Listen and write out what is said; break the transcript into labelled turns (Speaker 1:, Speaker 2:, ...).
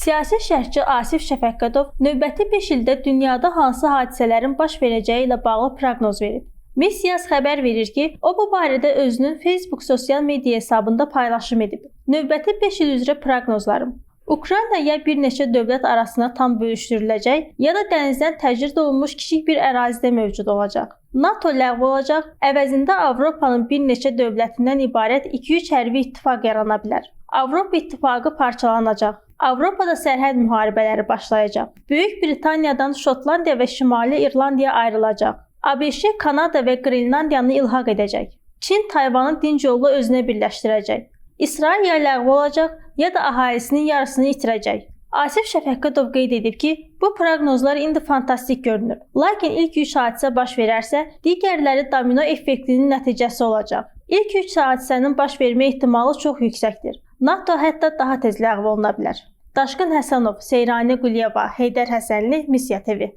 Speaker 1: Siyasi şərhçi Asif Şəfəqqətov növbəti 5 ildə dünyada hansı hadisələrin baş verəcəyi ilə bağlı proqnoz verib. Missiyas xəbər verir ki, o bu barədə özünün Facebook sosial media hesabında paylaşım edib. Növbəti 5 il üzrə proqnozlarım. Ukrayna ya bir neçə dövlət arasında tam bölüşdürüləcək, ya da dənizdən təcrid olunmuş kiçik bir ərazidə mövcud olacaq. NATO ləğv olacaq, əvəzində Avropanın bir neçə dövlətindən ibarət 2-3 hərbi ittifaq yarana bilər. Avropa İttifaqı parçalanacaq. Avropada sərhəd müharibələri başlayacaq. Böyük Britaniyadan Şotlandiya və Şimali İrlandiya ayrılacaq. ABŞ, Kanada və Qrenlandiyanı ilhaq edəcək. Çin Tayvanı dinc yolla özünə birləşdirəcək. İsrail ya ləğv olacaq, ya da əhalisinin yarısını itirəcək. Asif Şəfəqqətov qeyd edib ki, bu proqnozlar indi fantastik görünür. Lakin ilk 3 hadisə baş verərsə, digərləri domino effektinin nəticəsi olacaq. İlk 3 hadisənin baş vermə ehtimalı çox yüksəkdir. NATO hətta daha tez ləğv oluna bilər. Daşqın Həsənov, Seyrani Quliyeva, Heydər Həsənli, Missiya TV.